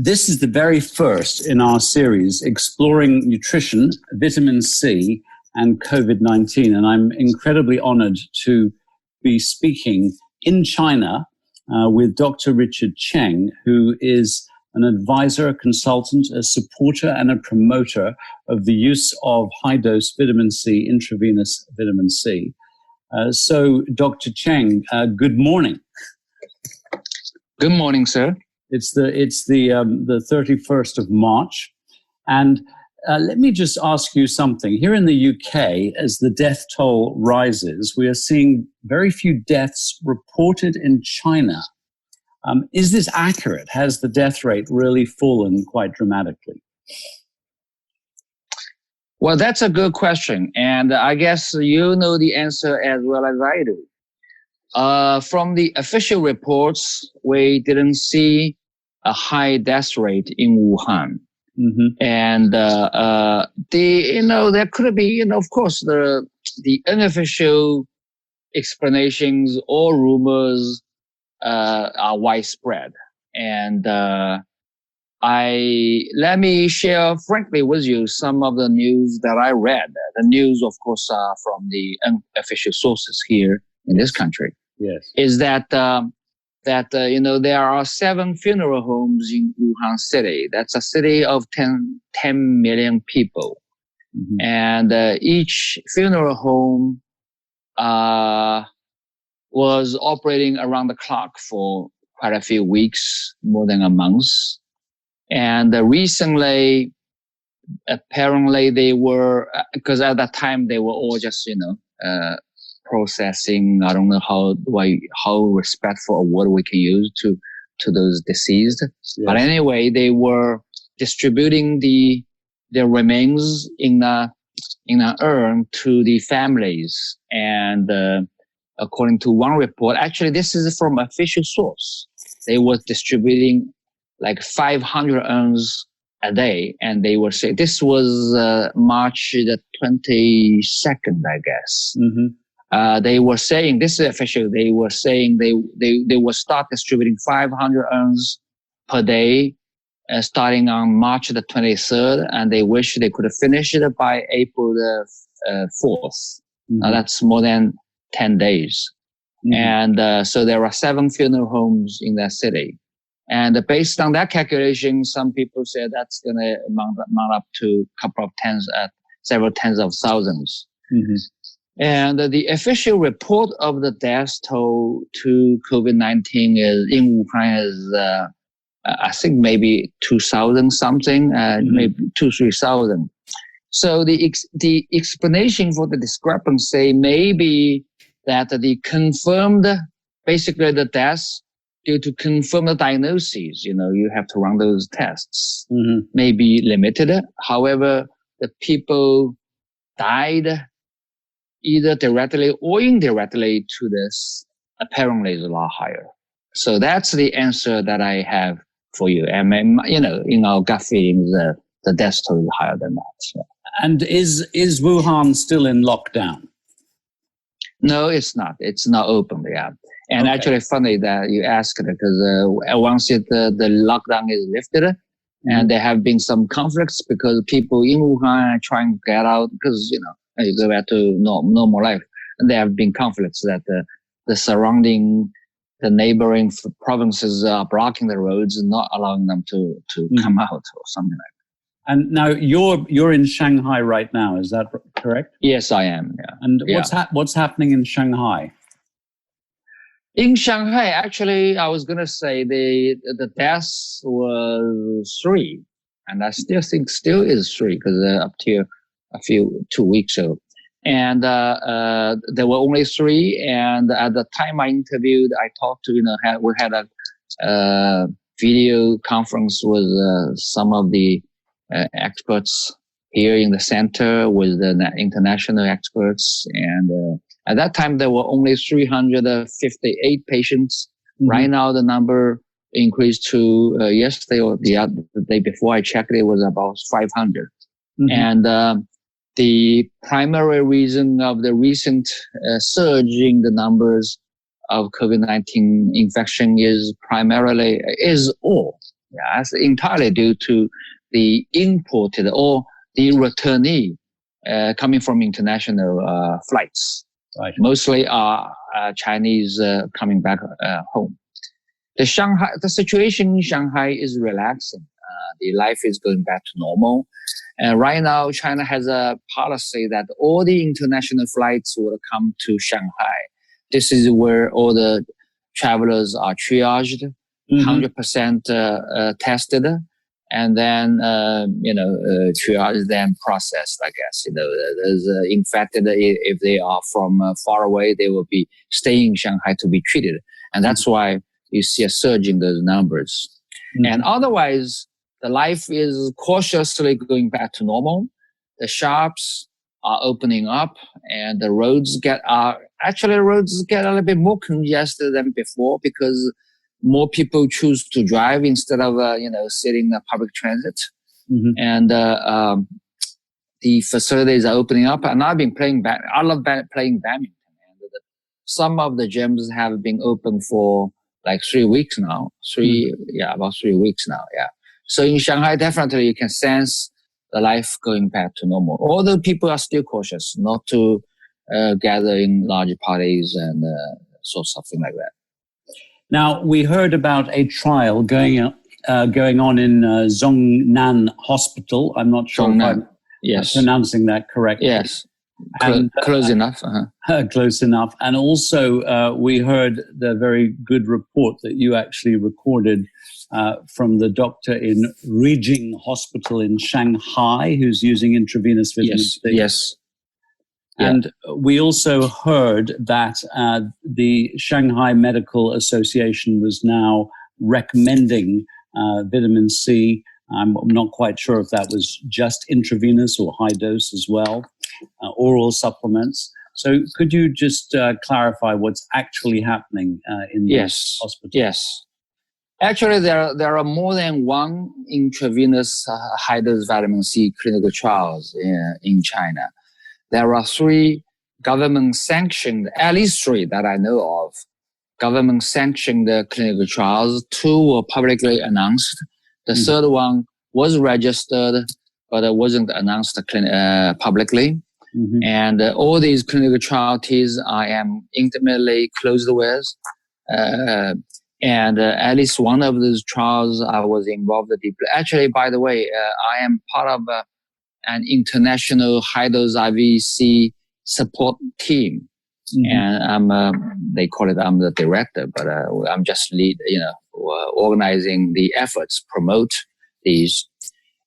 This is the very first in our series exploring nutrition, vitamin C, and COVID-19. And I'm incredibly honored to be speaking in China with Dr. Richard Cheng, who is an advisor, a consultant, a supporter, and a promoter of the use of high-dose vitamin C, intravenous vitamin C. So, Dr. Cheng, good morning. Good morning, sir. It's the 31st of March, and let me just ask you something. Here in the UK, as the death toll rises, we are seeing very few deaths reported in China. Is this accurate? Has the death rate really fallen quite dramatically? Well, that's a good question, and I guess you know the answer as well as I do. From the official reports, we didn't see a high death rate in Wuhan. Mm-hmm. And there could be, of course, the unofficial explanations or rumors are widespread. And let me share frankly with you some of the news that I read. The news, of course, are from the unofficial sources here in this country. Yes, is that there are 7 funeral homes in Wuhan city. That's a city of 10 million people. Mm-hmm. And each funeral home was operating around the clock for quite a few weeks, more than a month. And recently, apparently they were, because at that time they were all just, processing. I don't know how respectful a word we can use to those deceased. Yes. But anyway, they were distributing their remains in an urn to the families. And according to one report, actually this is from official source, they were distributing like 500 urns a day, and they were saying this was March the 22nd, I guess. Mm-hmm. They were saying, this is official, they were saying they will start distributing 500 urns per day starting on March the 23rd, and they wish they could finish it by April the 4th. Mm-hmm. Now that's more than 10 days. Mm-hmm. And so there are 7 funeral homes in that city. And based on that calculation, some people say that's going to amount up to several tens of thousands. Mm-hmm. And the official report of the death toll to COVID-19 in Wuhan is, I think maybe 2,000 something, mm-hmm. maybe 2,000-3,000. So the explanation for the discrepancy may be that basically the deaths due to confirmed diagnoses, you have to run those tests, mm-hmm. may be limited. However, the people died either directly or indirectly to this apparently is a lot higher. So that's the answer that I have for you. And, in our gut feelings, the death toll is higher than that. So. And is Wuhan still in lockdown? No, it's not. It's not open, yeah. And okay. Actually funny that you asked, because once the lockdown is lifted, mm-hmm. and there have been some conflicts because people in Wuhan are trying to get out because, you go back to normal life. And there have been conflicts that the neighboring provinces are blocking the roads and not allowing them to come out or something like that. And now you're in Shanghai right now, is that correct? Yes, I am. Yeah. And what's happening in Shanghai? In Shanghai, actually, I was going to say the deaths was 3, and I still think is 3 because up to 2 weeks ago. And there were only 3. And at the time I interviewed, I talked to, we had a video conference with some of the experts here in the center with the international experts. And at that time, there were only 358 patients. Mm-hmm. Right now, the number increased to yesterday or the day before I checked, it was about 500. Mm-hmm. And the primary reason of the recent surge in the numbers of COVID-19 infection is Yeah, that's entirely due to the imported or the returnee coming from international flights. Right. Mostly are Chinese coming back home. The situation in Shanghai is relaxing. The life is going back to normal. And right now, China has a policy that all the international flights will come to Shanghai. This is where all the travelers are triaged, 100% tested, and then, triaged, then processed, I guess. There's infected, if they are from far away, they will be staying in Shanghai to be treated. And that's why you see a surge in those numbers. And otherwise, the life is cautiously going back to normal. The shops are opening up, and the roads get a little bit more congested than before because more people choose to drive instead of sitting in public transit. And the facilities are opening up. And I've been playing I love playing badminton. And some of the gyms have been open for like 3 weeks now. About 3 weeks now. Yeah. So in Shanghai, definitely you can sense the life going back to normal. Although people are still cautious not to gather in large parties and something like that. Now, we heard about a trial going on in Zhongnan Hospital. I'm not sure if I'm pronouncing that correctly. Yes. Close enough. Close enough. And also, we heard the very good report that you actually recorded from the doctor in Rijing Hospital in Shanghai, who's using intravenous vitamin C. Yes. And we also heard that the Shanghai Medical Association was now recommending vitamin C. I'm not quite sure if that was just intravenous or high dose as well, oral supplements. So could you just clarify what's actually happening in this hospital? Yes. Actually, there are more than one intravenous high-dose vitamin C clinical trials in China. There are 3 government-sanctioned, at least 3 that I know of, government-sanctioned clinical trials. 2 were publicly announced. The third one was registered, but it wasn't announced publicly. And all these clinical trials I am intimately close with. And at least one of those trials I was involved deeply. Actually, by the way, I am part of an international high-dose IVC support team. And they call it, I'm the director, but I'm just organizing the efforts, promote these.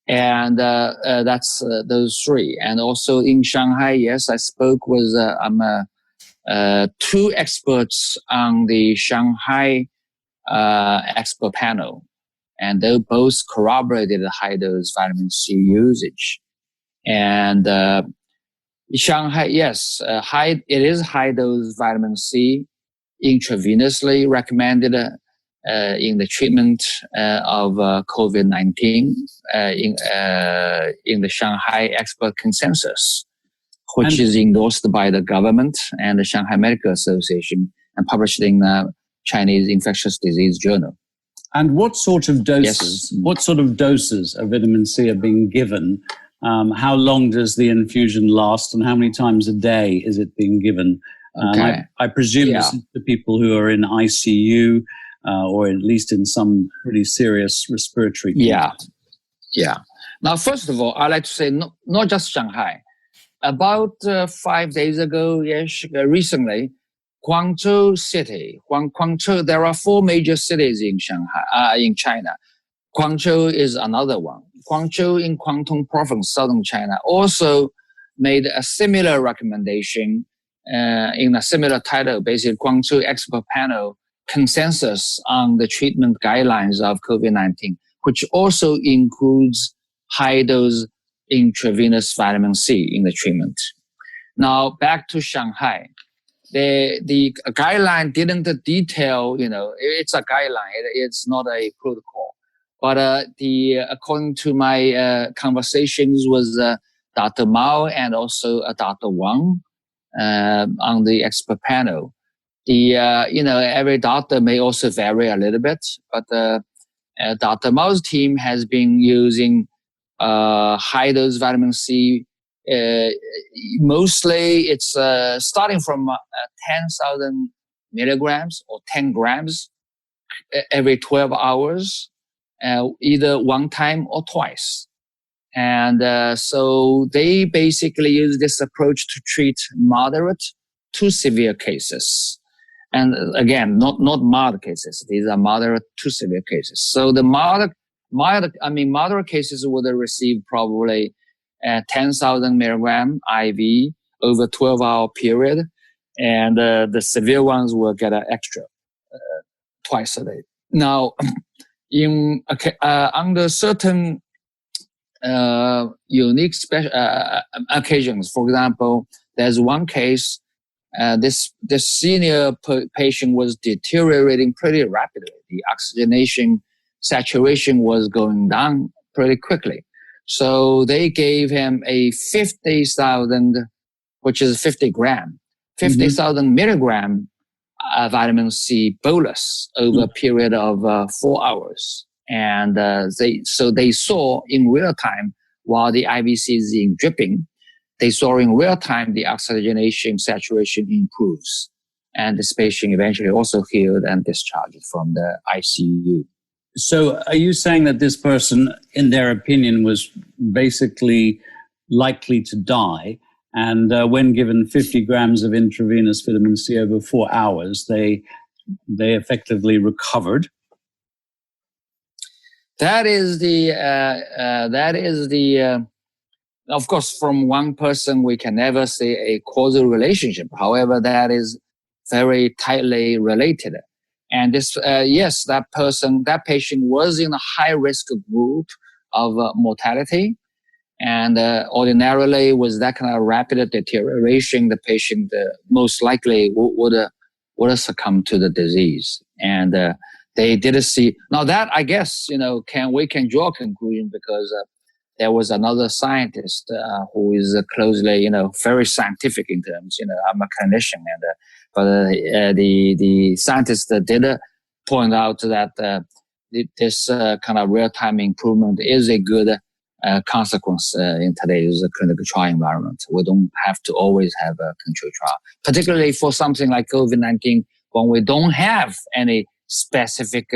And that's those 3. And also in Shanghai, yes, I spoke with 2 experts on the Shanghai expert panel, and they both corroborated the high-dose vitamin C usage. And Shanghai, yes, it is high-dose vitamin C, intravenously recommended in the treatment of COVID-19 in the Shanghai expert consensus, which is endorsed by the government and the Shanghai Medical Association and published in the Chinese Infectious Disease Journal. And what sort of doses? What sort of doses of vitamin C are being given? How long does the infusion last, and how many times a day is it being given? I presume this is the people who are in ICU or at least in some pretty serious respiratory conditions. Yeah. Now, first of all, I'd like to say not just Shanghai. About 5 days ago, recently, Guangzhou City. Guangzhou. There are 4 major cities in Shanghai, in China. Guangzhou is another one. Guangzhou in Guangdong Province, southern China, also made a similar recommendation in a similar title, basically Guangzhou Expert Panel Consensus on the Treatment Guidelines of COVID-19, which also includes high-dose intravenous vitamin C in the treatment. Now, back to Shanghai. The guideline didn't detail, it's a guideline. It's not a protocol. But according to my conversations with Dr. Mao and also Dr. Wang on the expert panel, every doctor may also vary a little bit, but Dr. Mao's team has been using high dose vitamin C. Mostly it's starting from 10,000 milligrams or 10 grams every 12 hours, either one time or twice. And so they basically use this approach to treat moderate to severe cases. And again, not mild cases. These are moderate to severe cases. So the moderate cases would receive probably 10,000 milligram IV over 12-hour period. And the severe ones will get an extra twice a day. Now, under certain unique occasions, for example, there's one case. This senior patient was deteriorating pretty rapidly. The oxygenation saturation was going down pretty quickly. So they gave him a 50,000, which is 50,000 milligram vitamin C bolus over a period of 4 hours. And they saw in real time while the IVC is dripping, they saw in real time the oxygenation saturation improves. And this patient eventually also healed and discharged from the ICU. So are you saying that this person, in their opinion, was basically likely to die? And when given 50 grams of intravenous vitamin C over 4 hours, they effectively recovered? That is of course, from one person, we can never say a causal relationship. However, that is very tightly related. And this, yes, that patient was in a high risk group of mortality. And ordinarily, with that kind of rapid deterioration, the patient most likely would have succumbed to the disease. And they did see. Now that, I guess, we can draw a conclusion because there was another scientist who is closely, very scientific in terms. I'm a clinician, but the scientist did point out that this kind of real-time improvement is a good consequence in today's clinical trial environment. We don't have to always have a control trial, particularly for something like COVID-19 when we don't have any specific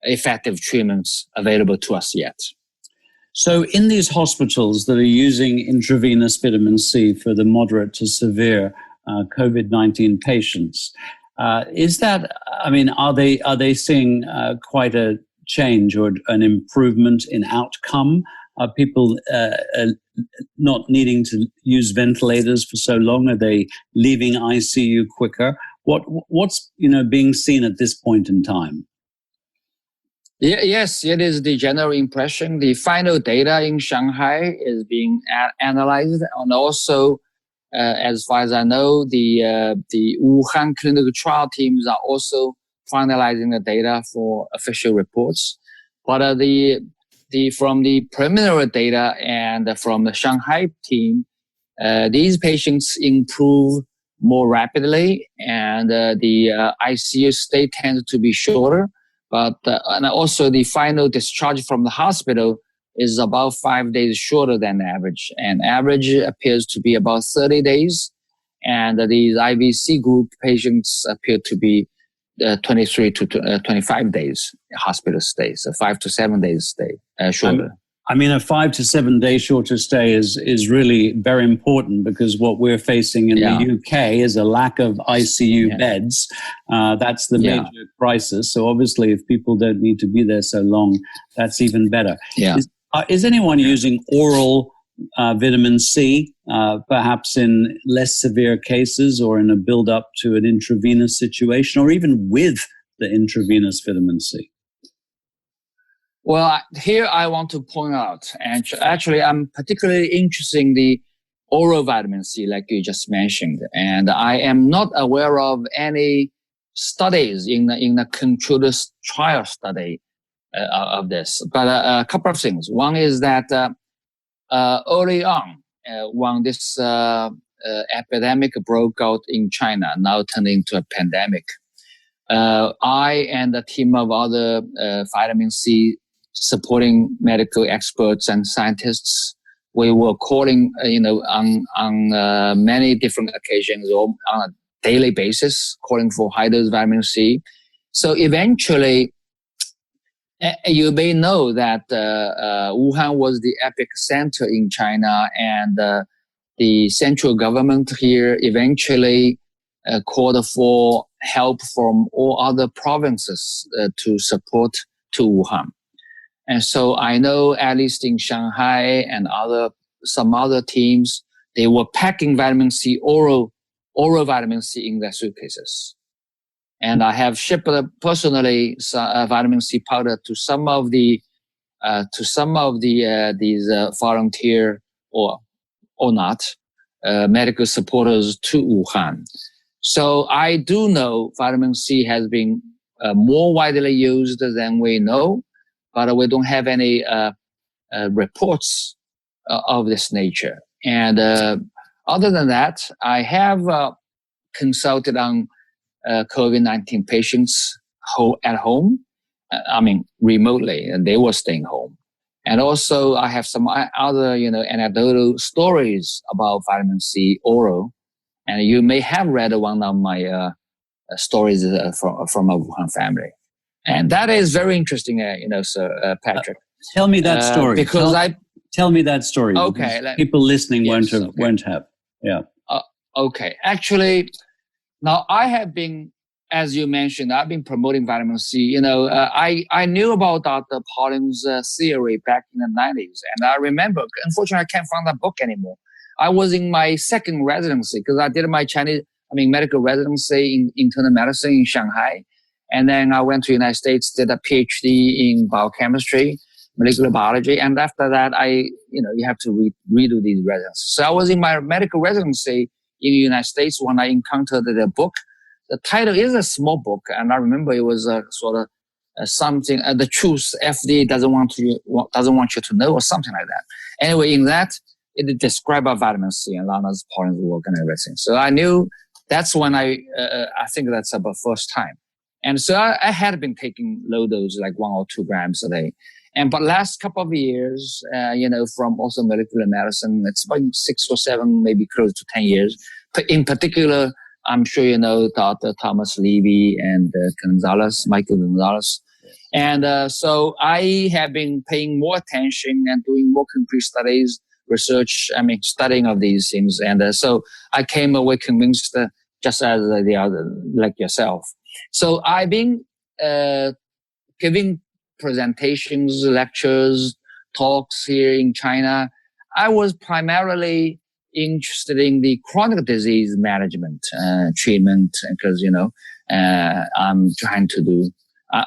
effective treatments available to us yet. So in these hospitals that are using intravenous vitamin C for the moderate to severe COVID-19 patients, are they seeing quite a change or an improvement in outcome? Are people not needing to use ventilators for so long? Are they leaving ICU quicker? What's being seen at this point in time? Yes, it is the general impression. The final data in Shanghai is being analyzed, and also, as far as I know, the Wuhan clinical trial teams are also finalizing the data for official reports. But from the preliminary data and from the Shanghai team, these patients improve more rapidly, and the ICU stay tends to be shorter. But and also the final discharge from the hospital is about 5 days shorter than average, and average appears to be about 30 days, and these IVC group patients appear to be 23 to 25 days hospital stay, so 5 to 7 days stay shorter. A 5 to 7 day shorter stay is really very important because what we're facing in the UK is a lack of ICU beds. That's the major crisis. So obviously, if people don't need to be there so long, that's even better. Yeah. Is anyone using oral vitamin C, perhaps in less severe cases or in a build-up to an intravenous situation, or even with the intravenous vitamin C? Well, here I want to point out, and actually I'm particularly interested in the oral vitamin C, like you just mentioned, and I am not aware of any studies in the controlled trial study of this. But a couple of things. One is that early on, when this epidemic broke out in China, now turned into a pandemic, I and a team of other vitamin C supporting medical experts and scientists, we were calling, on many different occasions or on a daily basis, calling for high dose vitamin C. So eventually, you may know that Wuhan was the epicenter in China, and the central government here eventually called for help from all other provinces to support to Wuhan. And so I know at least in Shanghai and some other teams, they were packing vitamin C, oral vitamin C in their suitcases. And I have shipped personally vitamin C powder to some of these volunteer or not medical supporters to Wuhan. So I do know vitamin C has been more widely used than we know, but we don't have any reports of this nature. And other than that, I have consulted on COVID-19 patients at home, remotely, and they were staying home. And also I have some other, anecdotal stories about vitamin C oral. And you may have read one of my stories from a Wuhan family. And that is very interesting, Sir Patrick. Tell me that story. Tell me that story. Okay. People listening won't have. Yeah. Okay. Actually, now I have been, as you mentioned, I've been promoting vitamin C. I knew about Dr. Paulin's theory back in the 90s. And I remember, unfortunately, I can't find that book anymore. I was in my second residency because I did my medical residency in internal medicine in Shanghai. And then I went to the United States, did a PhD in biochemistry, molecular biology. And after that, you have to redo these residencies. So I was in my medical residency in the United States when I encountered the book. The title is a small book. And I remember it was sort of something, the truth FDA doesn't want you to know, or something like that. Anyway, in that, it described vitamin C and Lana's Paulin's work and everything. So I knew that's when I think that's about first time. And so I had been taking low dose, like 1 or 2 grams a day. But last couple of years, from also molecular medicine, it's about 6 or 7, maybe close to 10 years. But in particular, I'm sure you know Dr. Thomas Levy and Michael Gonzalez. And so I have been paying more attention and doing more concrete studies, research, studying of these things. And so I came away convinced, just as the other, like yourself. So I've been giving presentations, lectures, talks here in China. I was primarily interested in the chronic disease management, treatment, because,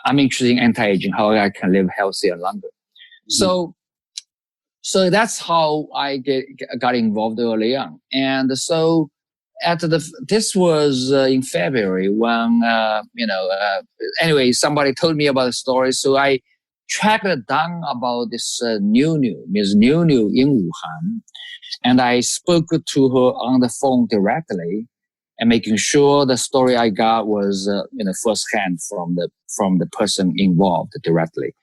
I'm interested in anti-aging, how I can live healthier longer. Mm-hmm. So that's how I got involved early on. And so this was in February when, anyway, somebody told me about the story. So I tracked down about this Ms. Niu in Wuhan. And I spoke to her on the phone directly and making sure the story I got was, firsthand from the person involved directly.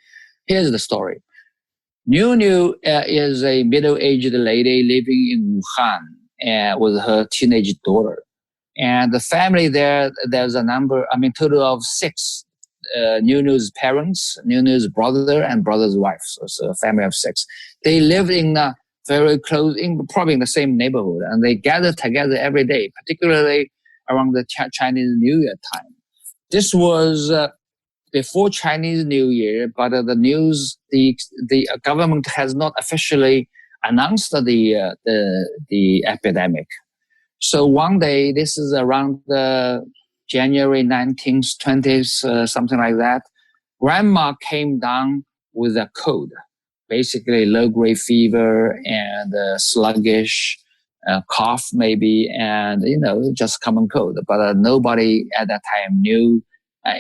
Here's the story. Niu is a middle-aged lady living in Wuhan with her teenage daughter. And the family there's a number, total of 6. Niu's parents, Niu's brother, and brother's wife. So it's a family of 6. They live in very close, probably in the same neighborhood. And they gather together every day, particularly around the Chinese New Year time. This was before Chinese New Year, but the government has not officially announced the epidemic. So one day, this is around January 19th, 20th, something like that, grandma came down with a cold, basically low-grade fever and sluggish cough maybe, and, just common cold. But nobody at that time knew.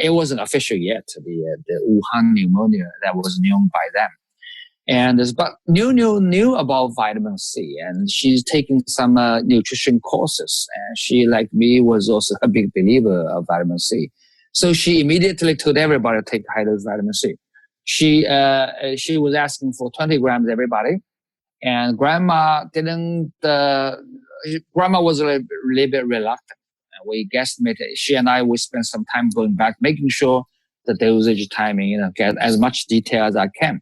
It wasn't official yet, the Wuhan pneumonia that was known by them. But Niu knew about vitamin C, and she's taking some nutrition courses. And she, like me, was also a big believer of vitamin C. So she immediately told everybody to take high-dose vitamin C. She was asking for 20 grams everybody, and grandma didn't. Grandma was a little bit reluctant. We guesstimated. She and we spent some time going back, making sure the dosage timing, get as much detail as I can.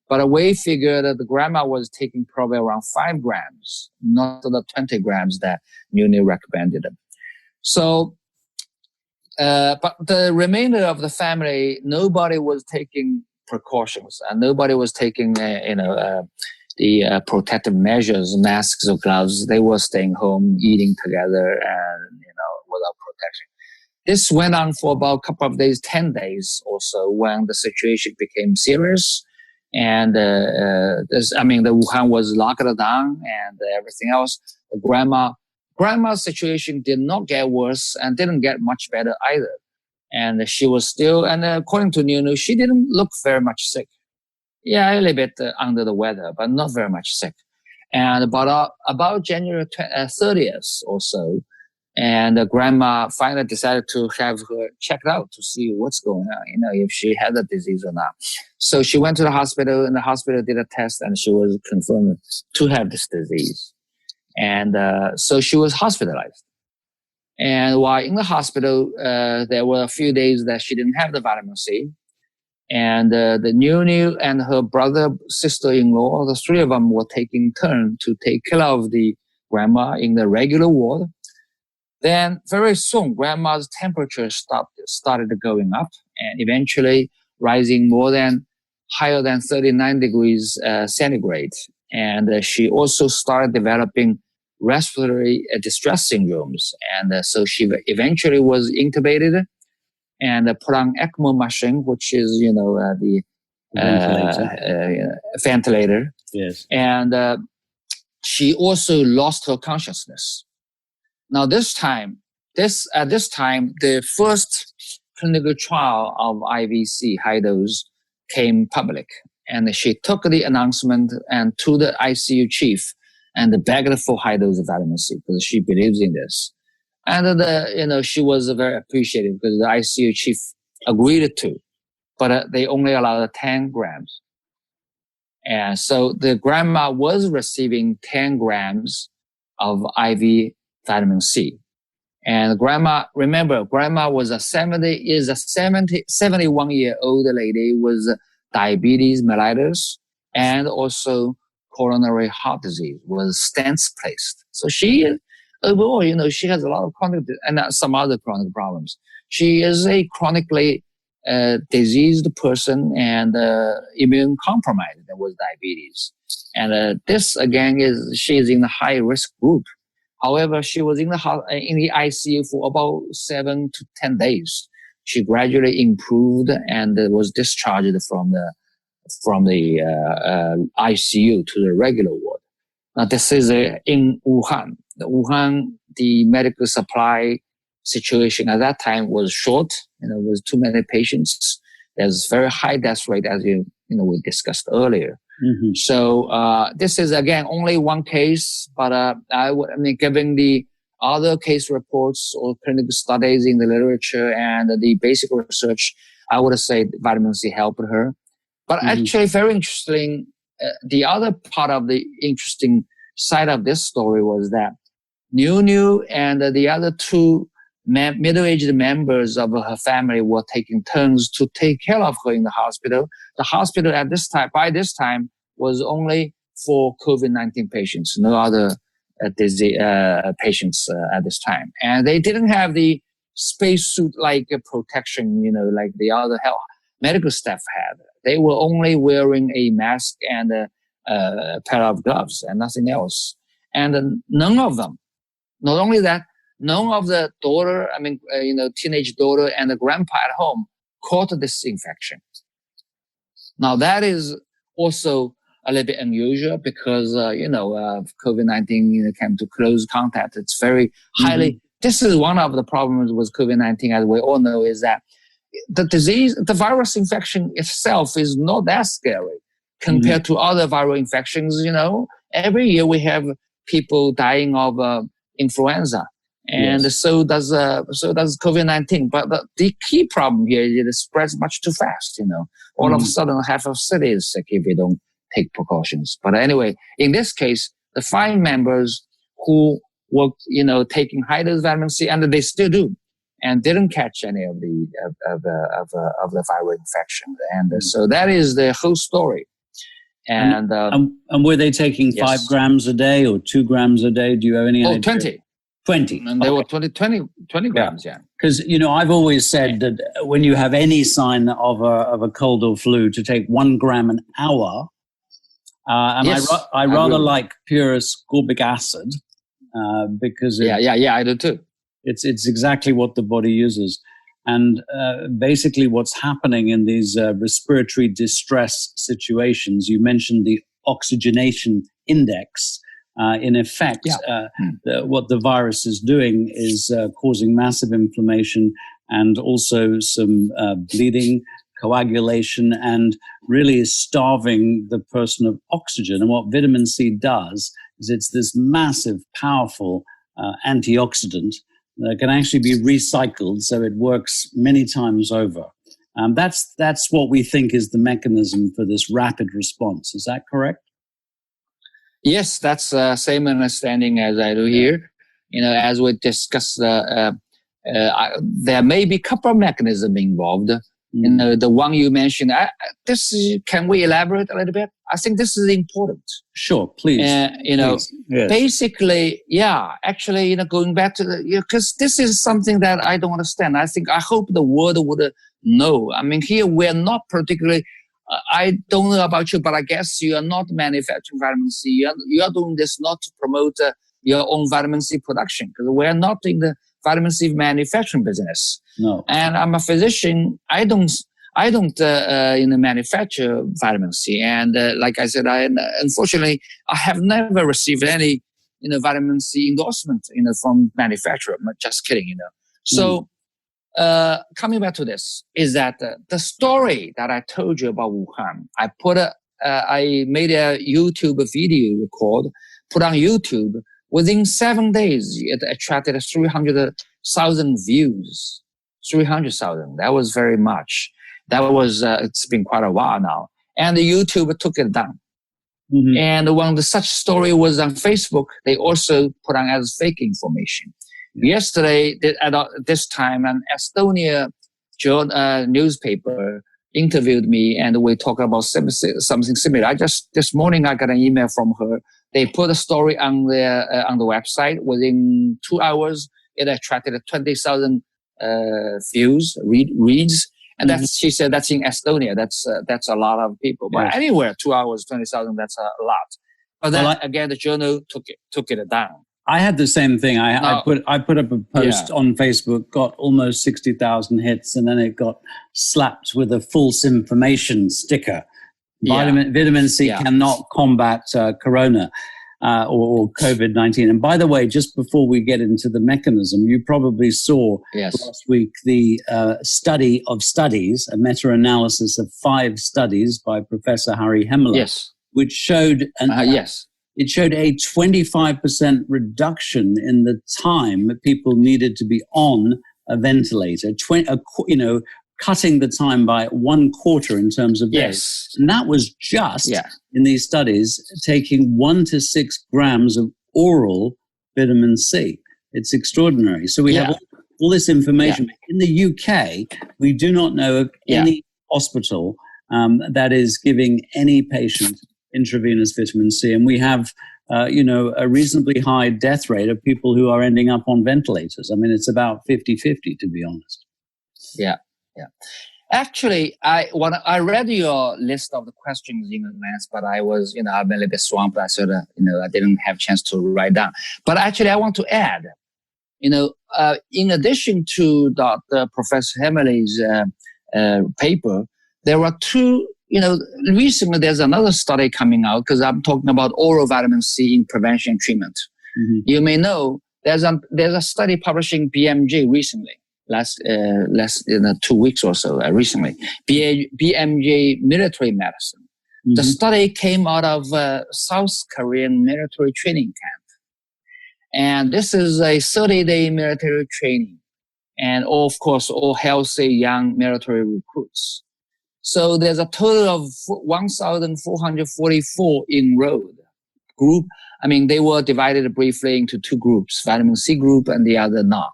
But we figured that the grandma was taking probably around 5 grams, not the 20 grams that Nuni recommended. So, but the remainder of the family, nobody was taking precautions, and nobody was taking, the protective measures, masks or gloves. They were staying home, eating together, and without protection. This went on for about a couple of days, 10 days or so, when the situation became serious. And the Wuhan was locked down and everything else. The grandma's situation did not get worse and didn't get much better either. And she was still, and according to Nunu, she didn't look very much sick. Yeah, a little bit under the weather, but not very much sick. And about January 30th or so, and grandma finally decided to have her checked out to see what's going on, if she had the disease or not. So she went to the hospital, and the hospital did a test, and she was confirmed to have this disease. And so she was hospitalized. And while in the hospital, there were a few days that she didn't have the vitamin C. And the Nunu and her brother, sister-in-law, the 3 of them were taking turn to take care of the grandma in the regular ward. Then very soon, grandma's temperature started going up, and eventually rising higher than 39 degrees centigrade. And she also started developing respiratory distress syndromes. And so she eventually was intubated and put on ECMO machine, which is, the ventilator. Yes. And she also lost her consciousness. Now, at this time, the first clinical trial of IVC, high dose, came public. And she took the announcement and to the ICU chief and begged for high dose of vitamin C because she believes in this. And she was very appreciative because the ICU chief agreed to, but they only allowed 10 grams. And so the grandma was receiving 10 grams of IV vitamin C. And grandma was a 71-year-old lady with diabetes mellitus and also coronary heart disease with stents placed. So she, overall, she has a lot of chronic and some other chronic problems. She is a chronically diseased person and immune compromised with diabetes. And this again she is in the high risk group. However, she was in the ICU for about 7 to 10 days. She gradually improved and was discharged from the ICU to the regular ward. Now, this is in Wuhan. The medical supply situation at that time was short, with too many patients. There's very high death rate, as we discussed earlier. Mm-hmm. So this is again only one case, but given the other case reports or clinical studies in the literature and the basic research, I would say vitamin C helped her. But actually, very interesting. The other part of the interesting side of this story was that Nunu and the other 2 middle-aged members of her family were taking turns to take care of her in the hospital. The hospital by this time, was only for COVID-19 patients, no other patients at this time. And they didn't have the spacesuit-like protection, like the other medical staff had. They were only wearing a mask and a pair of gloves and nothing else. And none of them, not only that, none of the daughter, teenage daughter and the grandpa at home caught this infection. Now that is also a little bit unusual because, COVID-19 came to close contact. It's very highly, this is one of the problems with COVID-19, as we all know, is that the virus infection itself is not that scary compared to other viral infections. Every year we have people dying of influenza. And so does COVID-19. But the key problem here is it spreads much too fast. All of a sudden, half of city is sick if we don't take precautions. But anyway, in this case, the 5 members who were, taking high dose vitamin C, and they still do, and didn't catch any of the viral infection. And so that is the whole story. And were they taking 5 grams a day or 2 grams a day? Do you have any idea? 20. 20. And they were 20 grams, yeah. Because, I've always said that when you have any sign of a cold or flu, to take 1 gram an hour. I rather like pure ascorbic acid because I do too. It's exactly what the body uses. And basically what's happening in these respiratory distress situations, you mentioned the oxygenation index. In effect, what the virus is doing is causing massive inflammation and also some bleeding, coagulation, and really starving the person of oxygen. And what vitamin C does is it's this massive, powerful antioxidant that can actually be recycled, so it works many times over. That's what we think is the mechanism for this rapid response. Is that correct? Yes, that's same understanding as I do here. As we discussed, there may be a couple of mechanisms involved. The one you mentioned, can we elaborate a little bit? I think this is important. Sure, please. Please. Yes. Basically, actually, going back to because this is something that I don't understand. I hope the world would know. I mean, here we're not particularly, I don't know about you, but I guess you are not manufacturing vitamin C. You are doing this not to promote your own vitamin C production, because we're not in the vitamin C manufacturing business. No. And I'm a physician. I don't manufacture vitamin C. And like I said, unfortunately, I have never received any, vitamin C endorsement, from manufacturer. I'm just kidding, So, coming back to this is that the story that I told you about Wuhan, I made a YouTube video record, put on YouTube. Within 7 days, it attracted 300,000 views. 300,000. That was very much. That was, it's been quite a while now. And the YouTube took it down. Mm-hmm. And when such story was on Facebook, they also put on as fake information. Yesterday, at this time, an Estonia newspaper interviewed me, and we talked about something similar. This morning, I got an email from her. They put a story on the website. Within 2 hours, it attracted 20,000 views, reads. And she said that's in Estonia. That's a lot of people. But yes. Anywhere, 2 hours, 20,000, that's a lot. But then again, the journal took it down. I had the same thing. I put up a post on Facebook, got almost 60,000 hits, and then it got slapped with a false information sticker. Vitamin C cannot combat corona or COVID-19. And by the way, just before we get into the mechanism, you probably saw last week the study of studies, a meta-analysis of 5 studies by Professor Harry Hemmeler, which showed it showed a 25% reduction in the time that people needed to be on a ventilator. Cutting the time by 1/4 in terms of days. And that was just in these studies taking 1 to 6 grams of oral vitamin C. It's extraordinary. So we have all this information. In the UK, we do not know of any hospital that is giving any patient intravenous vitamin C. And we have, a reasonably high death rate of people who are ending up on ventilators. I mean, it's about 50-50, to be honest. Yeah. Yeah. Actually, I read your list of the questions in advance, but I was, I'm a little bit swamped. I sort of, I didn't have a chance to write down. But actually, I want to add, in addition to Dr. Professor Hemmerle's paper, there are 2, recently there's another study coming out, because I'm talking about oral vitamin C in prevention and treatment. Mm-hmm. You may know there's a study published in BMJ recently. Last 2 weeks or so recently, BMJ military medicine. Mm-hmm. The study came out of South Korean military training camp, And this is a 30-day military training. And of course, all healthy young military recruits. So there's a total of 1,444 enrolled group. I mean, they were divided briefly into two groups, vitamin C group and the other not.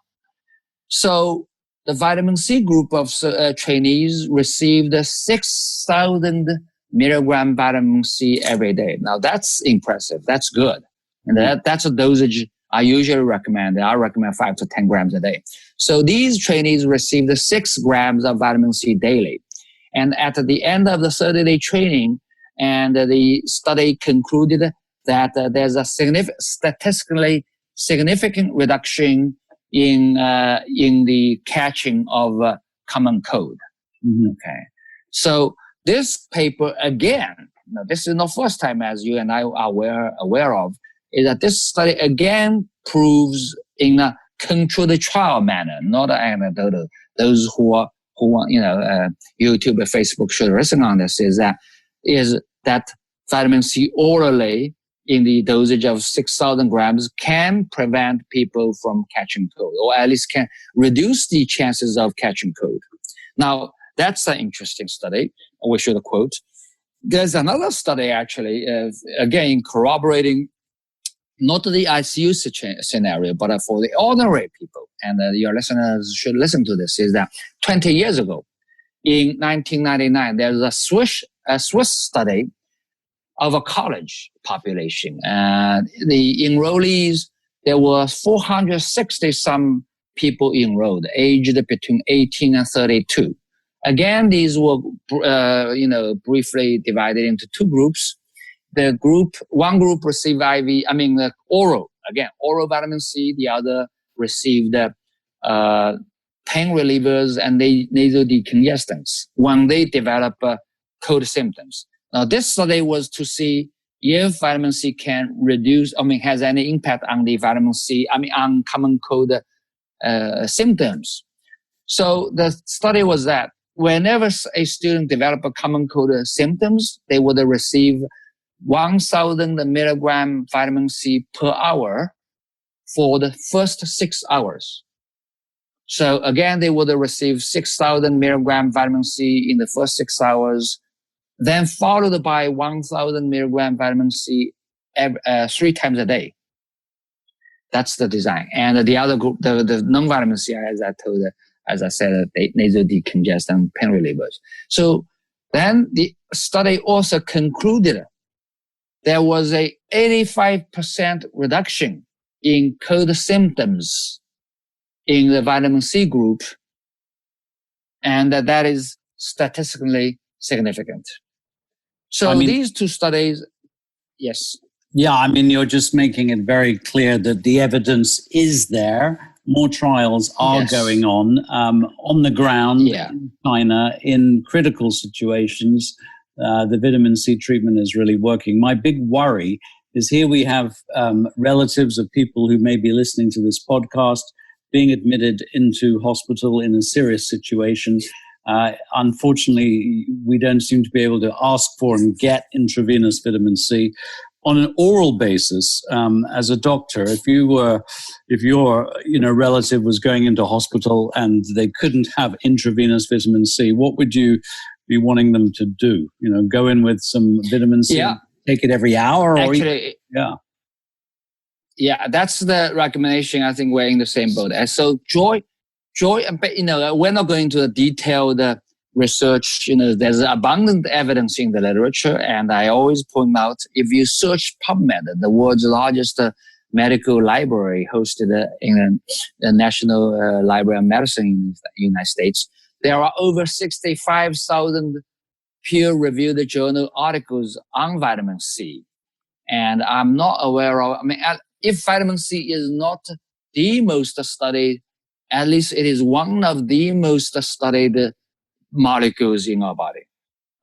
So the vitamin C group of trainees received 6,000 milligram vitamin C every day. Now that's impressive. That's good. And that's a dosage I usually recommend. I recommend 5 to 10 grams a day. So these trainees received 6 grams of vitamin C daily. And at the end of the 30-day training, and the study concluded that there's a statistically significant reduction in the catching of common cold. Mm-hmm. Okay, so this paper again, now this is not first time, as you and I are aware of, is that this study again proves in a controlled trial manner, not anecdotal. Those who want, YouTube and Facebook should listen on this, is that vitamin C orally in the dosage of 6,000 grams can prevent people from catching cold, or at least can reduce the chances of catching cold. Now, that's an interesting study. We should quote. There's another study actually, again, corroborating not the ICU scenario, but for the ordinary people. And your listeners should listen to this, is that 20 years ago, in 1999, there was a Swiss study of a college population. And the enrollees, there were 460 some people enrolled, aged between 18 and 32. Again, these were, briefly divided into two groups. One group received oral vitamin C. The other received pain relievers and nasal decongestants when they develop cold symptoms. Now, this study was to see if vitamin C can has any impact on the vitamin C, on common cold symptoms. So the study was that whenever a student developed a common cold symptoms, they would receive 1,000 milligram vitamin C per hour for the first 6 hours. So again, they would receive 6,000 milligram vitamin C in the first 6 hours, then followed by 1,000 milligram vitamin C 3 times a day. That's the design. And the other group, the non-vitamin C, as I said, nasal decongestant, pain relievers. So then the study also concluded there was a 85% reduction in cold symptoms in the vitamin C group, and that is statistically significant. So these two studies, yes. Yeah, you're just making it very clear that the evidence is there. More trials are going on the ground in China in critical situations. The vitamin C treatment is really working. My big worry is here we have relatives of people who may be listening to this podcast being admitted into hospital in a serious situation. Unfortunately, we don't seem to be able to ask for and get intravenous vitamin C. On an oral basis, as a doctor, if your relative was going into hospital and they couldn't have intravenous vitamin C, what would you be wanting them to do? Go in with some vitamin C, take it every hour, that's the recommendation. I think we're in the same boat. And so Joy, we're not going into the detailed research. There's abundant evidence in the literature, and I always point out, if you search PubMed, the world's largest medical library hosted in the National Library of Medicine in the United States, there are over 65,000 peer-reviewed journal articles on vitamin C. And I'm not aware of, if vitamin C is not the most studied, at least it is one of the most studied molecules in our body.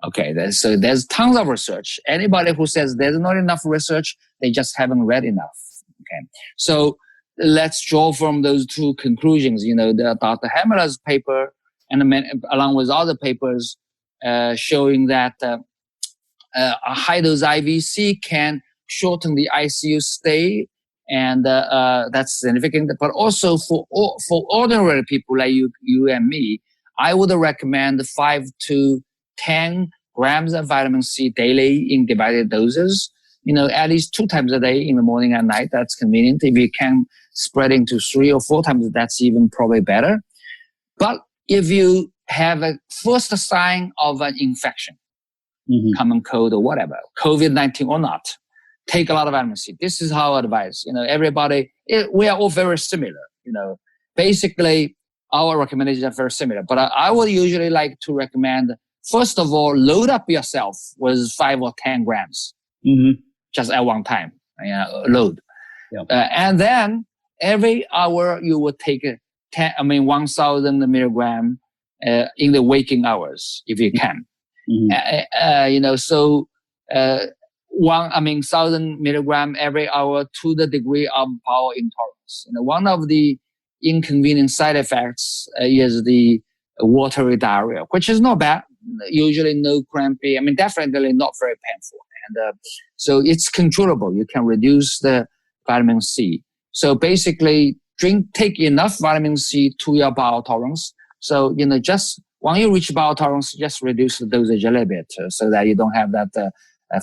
Okay, so there's tons of research. Anybody who says there's not enough research, they just haven't read enough. Okay, so let's draw from those two conclusions. The Dr. Hammer's paper, and along with other papers showing that a high-dose IVC can shorten the ICU stay And that's significant. But also for ordinary people like you and me, I would recommend 5 to 10 grams of vitamin C daily in divided doses. At least 2 times a day, in the morning and night. That's convenient. If you can spread into 3 or 4 times, that's even probably better. But if you have a first sign of an infection, common cold or whatever, COVID-19 or not, take a lot of vitamin C. This is how I advise. Everybody, we are all very similar. Basically, our recommendations are very similar. But I would usually like to recommend, first of all, load up yourself with 5 or 10 grams, just at one time. Load, and then every hour you would take 1,000 milligram in the waking hours if you can. 1,000 milligram every hour to the degree of power intolerance. One of the inconvenient side effects is the watery diarrhea, which is not bad. Usually no crampy. Definitely not very painful. And so it's controllable. You can reduce the vitamin C. So basically, take enough vitamin C to your bowel tolerance. So, just when you reach bowel tolerance, just reduce the dosage a little bit so that you don't have that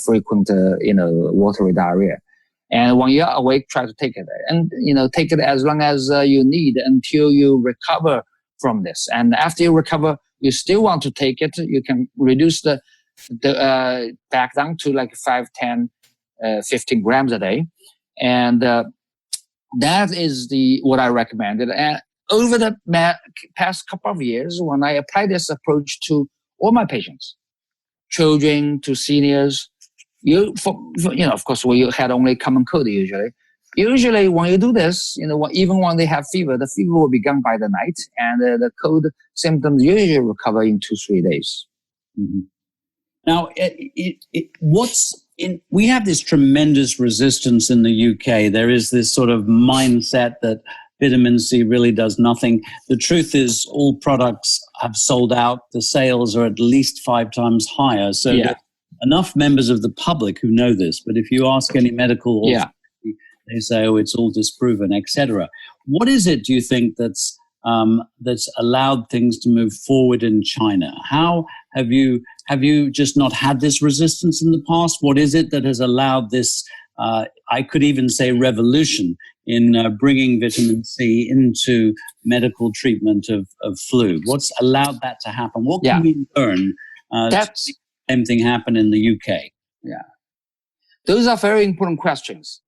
frequent, watery diarrhea. And when you're awake, try to take it. And, take it as long as you need until you recover from this. And after you recover, you still want to take it, you can reduce the back down to like 5, 10, 15 grams a day. And that is what I recommended. And over the past couple of years, when I apply this approach to all my patients, children to seniors, of course, we had only common cold usually. Usually when you do this, even when they have fever, the fever will be gone by the night, and the cold symptoms usually recover in 2-3 days. Now, we have this tremendous resistance in the UK. There is this sort of mindset that vitamin C really does nothing. The truth is all products have sold out. The sales are at least 5 times higher. So enough members of the public who know this. But if you ask any medical authority, they say, it's all disproven, etc. What is it, do you think, that's allowed things to move forward in China? How have you just not had this resistance in the past? What is it that has allowed this, I could even say revolution in bringing vitamin C into medical treatment of flu? What's allowed that to happen? What can we learn to see the same thing happen in the UK? Yeah. Those are very important questions.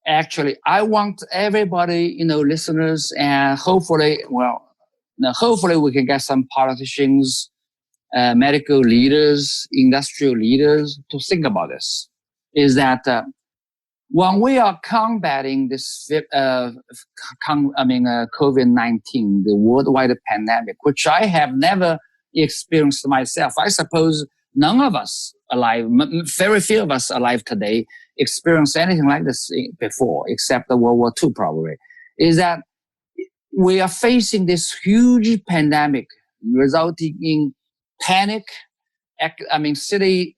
Actually, I want everybody, listeners, and hopefully we can get some politicians, medical leaders, industrial leaders to think about this. Is that when we are combating this COVID-19, the worldwide pandemic, which I have never experienced myself, I suppose none of us alive, very few of us alive today, experienced anything like this before, except the World War II probably, is that we are facing this huge pandemic resulting in panic, citywide,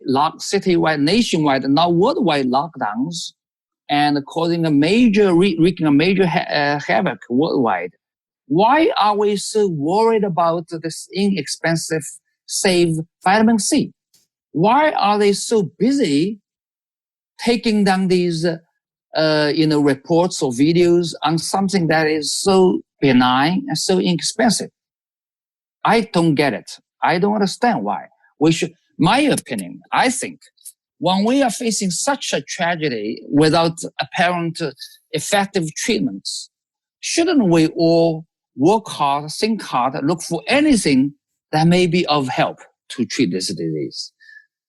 nationwide, now worldwide lockdowns, and causing wreaking a major havoc worldwide. Why are we so worried about this inexpensive, safe vitamin C? Why are they so busy taking down these, reports or videos on something that is so benign and so inexpensive? I don't get it. I don't understand why. My opinion, I think, when we are facing such a tragedy without apparent effective treatments, shouldn't we all work hard, think hard, look for anything that may be of help to treat this disease?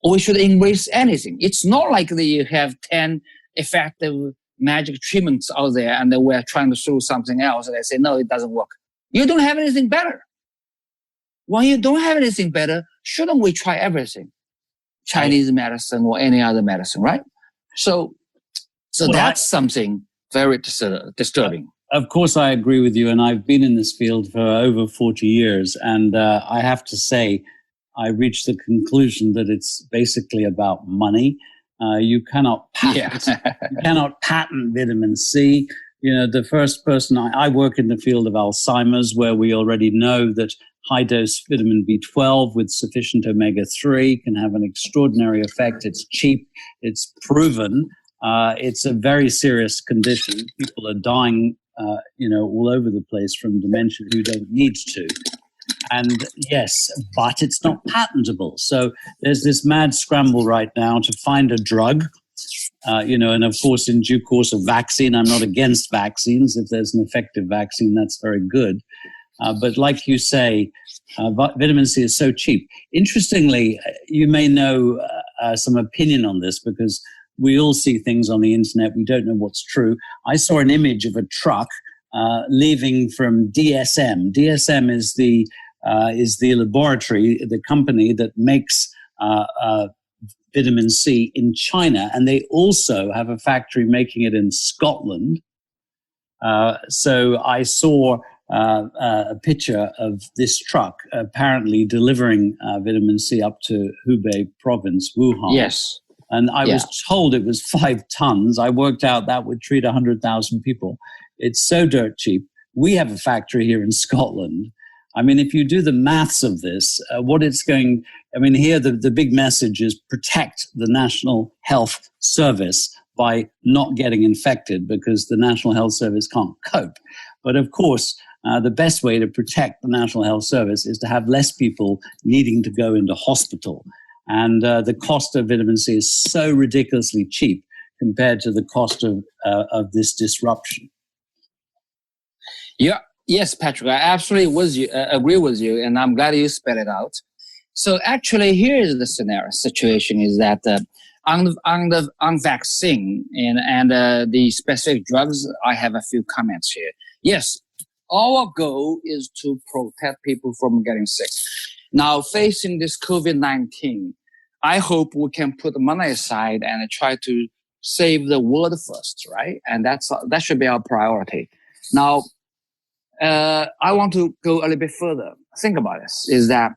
Or we should embrace anything. It's not like you have 10 effective magic treatments out there and then we're trying to show something else and they say, no, it doesn't work. You don't have anything better. When you don't have anything better, shouldn't we try everything? Chinese medicine or any other medicine, right? So that's something very disturbing. Of course, I agree with you. And I've been in this field for over 40 years. And I have to say, I reached the conclusion that it's basically about money. You cannot patent. You cannot patent vitamin C. The first person I work in the field of Alzheimer's, where we already know that high dose vitamin B12 with sufficient omega-3 can have an extraordinary effect. It's cheap. It's proven. It's a very serious condition. People are dying, all over the place from dementia who don't need to. And yes, but it's not patentable. So there's this mad scramble right now to find a drug, and of course, in due course, a vaccine. I'm not against vaccines. If there's an effective vaccine, that's very good. But like you say, vitamin C is so cheap. Interestingly, you may know some opinion on this because we all see things on the internet. We don't know what's true. I saw an image of a truck leaving from DSM. DSM is the laboratory, the company that makes vitamin C in China, and they also have a factory making it in Scotland. So I saw a picture of this truck apparently delivering vitamin C up to Hubei province, Wuhan. Yes. And I was told it was 5 tons. I worked out that would treat 100,000 people. It's so dirt cheap. We have a factory here in Scotland. I mean, if you do the maths of this, here the big message is protect the National Health Service by not getting infected because the National Health Service can't cope. But of course, the best way to protect the National Health Service is to have less people needing to go into hospital. And the cost of vitamin C is so ridiculously cheap compared to the cost of this disruption. Yeah. Yes, Patrick, I absolutely agree with you, and I'm glad you spelled it out. So actually, here is the situation is that on vaccine and the specific drugs, I have a few comments here. Yes, our goal is to protect people from getting sick. Now, facing this COVID-19, I hope we can put the money aside and try to save the world first, right? And that should be our priority. Now, I want to go a little bit further. Think about this, is that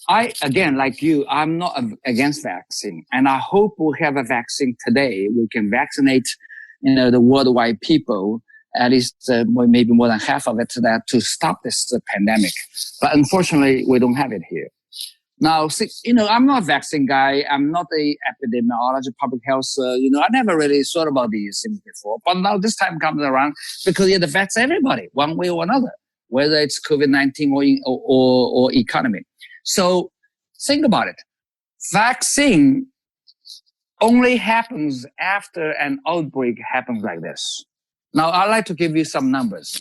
like you, I'm not against vaccine. And I hope we have a vaccine today. We can vaccinate, the worldwide people, at least maybe more than half of it to stop this pandemic. But unfortunately, we don't have it here. Now, I'm not a vaccine guy. I'm not a epidemiologist, public health. I never really thought about these things before. But now this time comes around because it affects everybody one way or another, whether it's COVID-19 or economy. So think about it. Vaccine only happens after an outbreak happens like this. Now, I'd like to give you some numbers.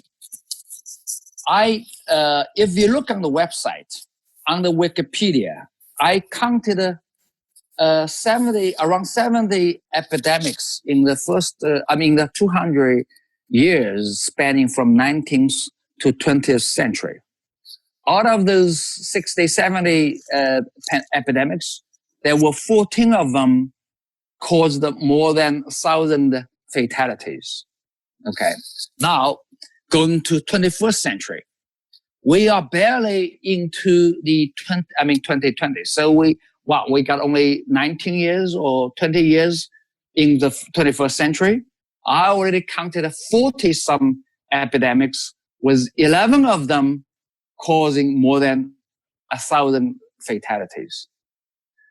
If you look on the website, on the Wikipedia, I counted around 70 epidemics in the 200 years spanning from 19th to 20th century. Out of those 60, 70 epidemics, there were 14 of them caused more than 1,000 fatalities. Okay. Now, going to 21st century. We are barely into the 2020. So we got only 19 years or 20 years in the 21st century. I already counted 40 some epidemics with 11 of them causing more than 1,000 fatalities.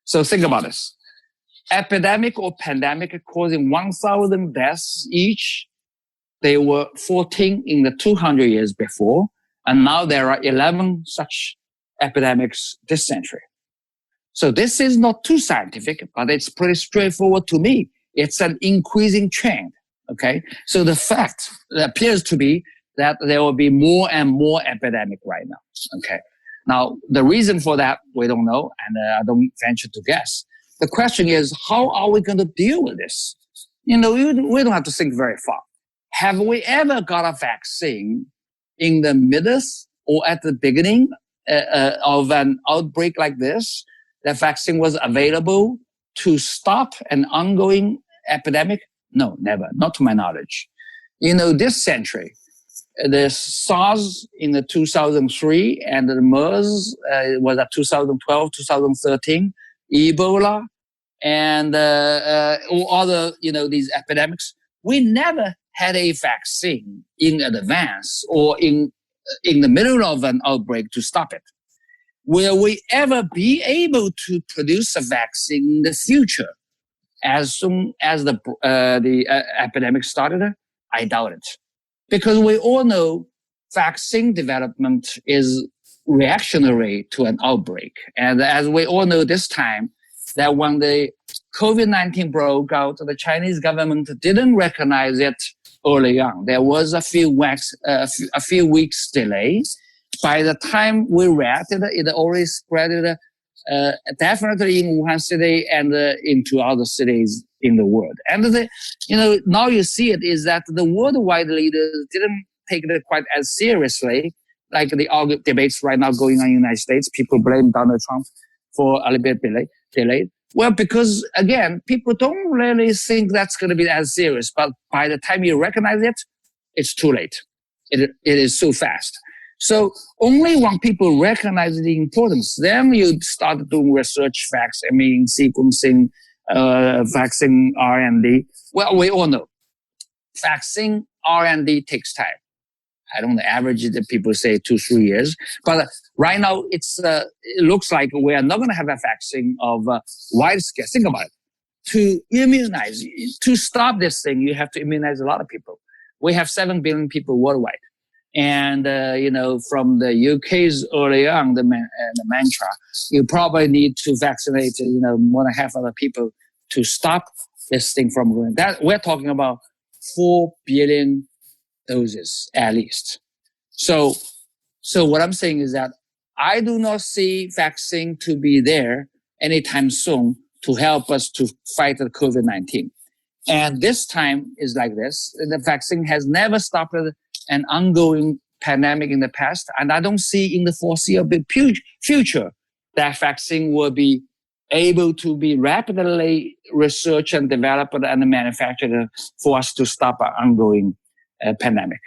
So think about this. Epidemic or pandemic causing 1,000 deaths each. They were 14 in the 200 years before. And now there are 11 such epidemics this century. So this is not too scientific, but it's pretty straightforward to me. It's an increasing trend. Okay. So the fact appears to be that there will be more and more epidemic right now. Okay. Now, the reason for that, we don't know, and I don't venture to guess. The question is, how are we going to deal with this? We don't have to think very far. Have we ever got a vaccine in the middle or at the beginning of an outbreak like this? The vaccine was available to stop an ongoing epidemic? No, never. Not to my knowledge. This century, the SARS in the 2003 and the MERS was at 2012, 2013. Ebola and or other, these epidemics, we never had a vaccine in advance or in the middle of an outbreak to stop it. Will we ever be able to produce a vaccine in the future as soon as the epidemic started? I doubt it. Because we all know vaccine development is reactionary to an outbreak. And as we all know this time, that when the COVID-19 broke out, the Chinese government didn't recognize it early on. There was a few weeks delay. By the time we reacted, it already spread definitely in Wuhan city and into other cities in the world. And now you see it is that the worldwide leaders didn't take it quite as seriously, like the debates right now going on in the United States. People blame Donald Trump for a little bit delayed. Well, because again, people don't really think that's going to be as serious. But by the time you recognize it, it's too late. It is so fast. So only when people recognize the importance, then you start doing research, vaccine sequencing, vaccine R&D. Well, we all know vaccine R&D takes time. I don't know, average that people say 2-3 years. But right now, it looks like we are not going to have a vaccine of wide scale. Think about it. To immunize, to stop this thing, you have to immunize a lot of people. We have 7 billion people worldwide. And, from the UK's early on, the mantra, you probably need to vaccinate, more than half of the people to stop this thing from going. That we're talking about 4 billion doses at least. So what I'm saying is that I do not see vaccine to be there anytime soon to help us to fight the COVID-19. And this time is like this. The vaccine has never stopped an ongoing pandemic in the past. And I don't see in the foreseeable future that vaccine will be able to be rapidly researched and developed and manufactured for us to stop an ongoing pandemic.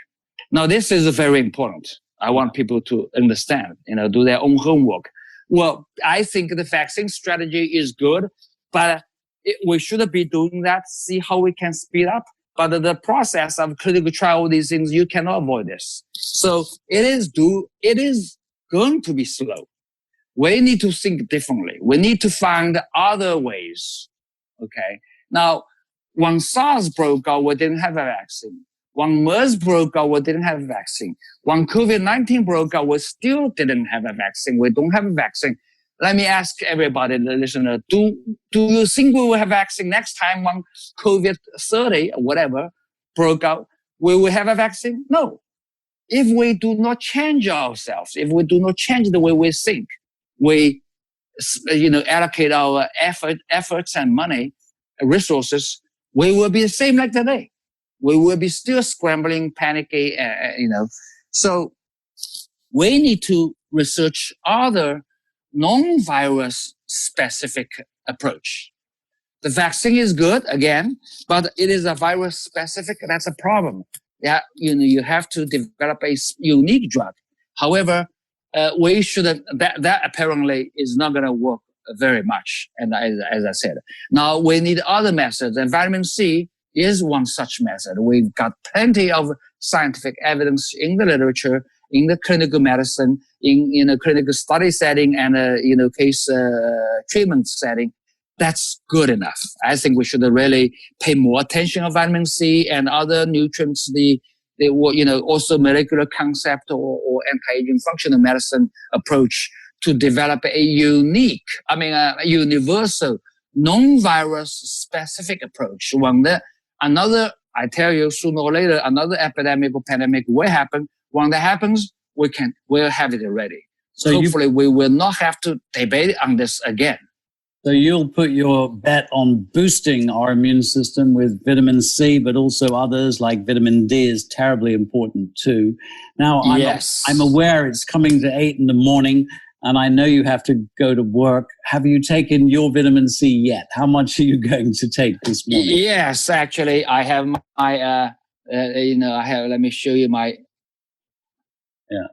Now, this is very important. I want people to understand, do their own homework. Well, I think the vaccine strategy is good, but we should be doing that, see how we can speed up. But the process of clinical trial, these things, you cannot avoid this. So it is going to be slow. We need to think differently. We need to find other ways. Okay. Now, when SARS broke out, we didn't have a vaccine. When MERS broke out, we didn't have a vaccine. When COVID-19 broke out, we still didn't have a vaccine. We don't have a vaccine. Let me ask everybody, the listener, do you think we will have a vaccine next time when COVID-30 or whatever broke out? Will we have a vaccine? No. If we do not change ourselves, if we do not change the way we think, we, allocate our efforts and money, resources, we will be the same like today. We will be still scrambling, panicking, So we need to research other non-virus specific approach. The vaccine is good, again, but it is a virus specific. That's a problem. Yeah, you have to develop a unique drug. However, we shouldn't, that apparently is not going to work very much. And as I said, now we need other methods, and vitamin C is one such method. We've got plenty of scientific evidence in the literature, in the clinical medicine, in a clinical study setting and case treatment setting. That's good enough. I think we should really pay more attention on vitamin C and other nutrients, also molecular concept or anti-aging functional medicine approach to develop a universal, non-virus specific approach. I tell you, sooner or later, another epidemic or pandemic will happen. When that happens, we'll have it ready. So hopefully we will not have to debate on this again. So you'll put your bet on boosting our immune system with vitamin C, but also others like vitamin D is terribly important too. Now, I'm aware it's coming to 8 a.m, and I know you have to go to work. Have you taken your vitamin C yet? How much are you going to take this morning? Yes, actually, I have my, let me show you my. Yeah.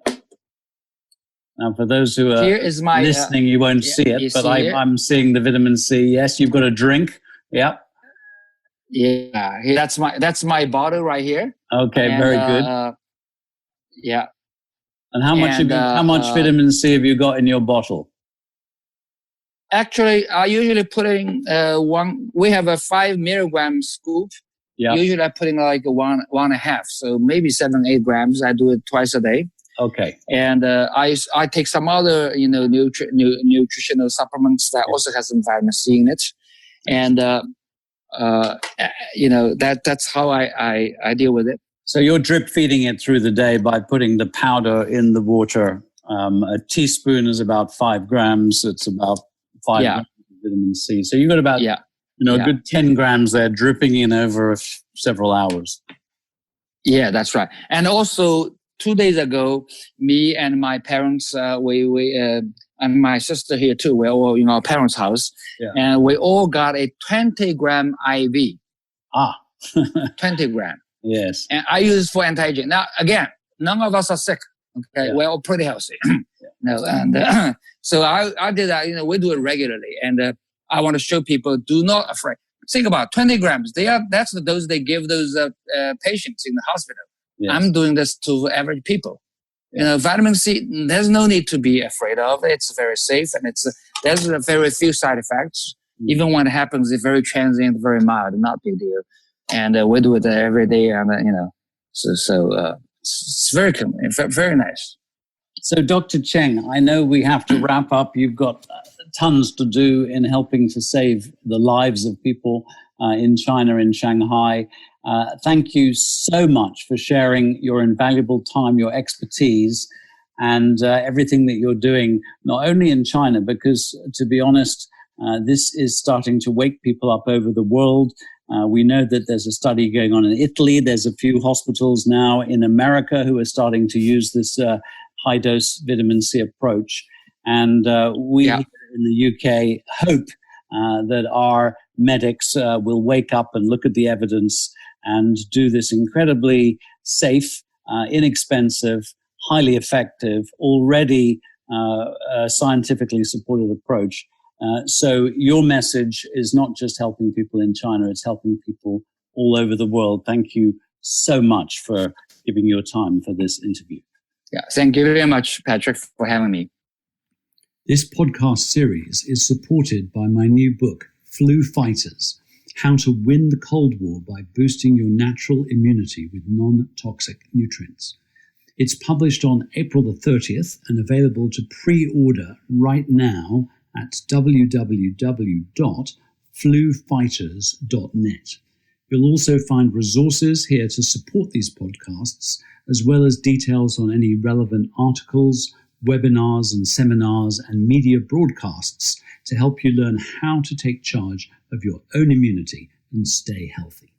Now, for those who are here is my, listening, you won't see it, but I'm seeing the vitamin C. Yes, you've got a drink. Yeah. Yeah, that's my bottle right here. Okay, and, very good. Yeah. And how much vitamin C have you got in your bottle? Actually, I usually put in we have a 5 milligram scoop. Yeah. Usually I put in like one and a half. So maybe 7-8 grams. I do it twice a day. Okay. And I take some other, nutritional supplements that also has some vitamin C in it. And, that's how I deal with it. So you're drip feeding it through the day by putting the powder in the water. A teaspoon is about 5 grams. It's about 5 grams of vitamin C. So you've got about, a good 10 grams there dripping in over several hours. Yeah, that's right. And also 2 days ago, me and my parents, and my sister here too, we're all in our parents' house, and we all got a 20-gram IV. 20 gram. Yes. And I use it for anti-aging. Now, again, none of us are sick. Okay, we're all pretty healthy. So I did that. We do it regularly, and I want to show people: do not afraid. Think about 20 grams. That's the dose they give those patients in the hospital. Yes. I'm doing this to average people. Vitamin C. There's no need to be afraid of. It's very safe, and there's very few side effects. Mm-hmm. Even when it happens, it's very transient, very mild, not big deal. And we do it every day, and it's very very nice. So, Dr. Cheng, I know we have to wrap up. You've got tons to do in helping to save the lives of people in China, in Shanghai. Thank you so much for sharing your invaluable time, your expertise, and everything that you're doing, not only in China, because to be honest, this is starting to wake people up over the world. We know that there's a study going on in Italy. There's a few hospitals now in America who are starting to use this high-dose vitamin C approach. And we in the UK hope that our medics will wake up and look at the evidence and do this incredibly safe, inexpensive, highly effective, already scientifically supported approach. So your message is not just helping people in China, it's helping people all over the world. Thank you so much for giving your time for this interview. Yeah, thank you very much, Patrick, for having me. This podcast series is supported by my new book, Flu Fighters: How to Win the Cold War by Boosting Your Natural Immunity with Non-Toxic Nutrients. It's published on April the 30th and available to pre-order right now at www.flufighters.net. You'll also find resources here to support these podcasts, as well as details on any relevant articles, webinars and seminars and media broadcasts to help you learn how to take charge of your own immunity and stay healthy.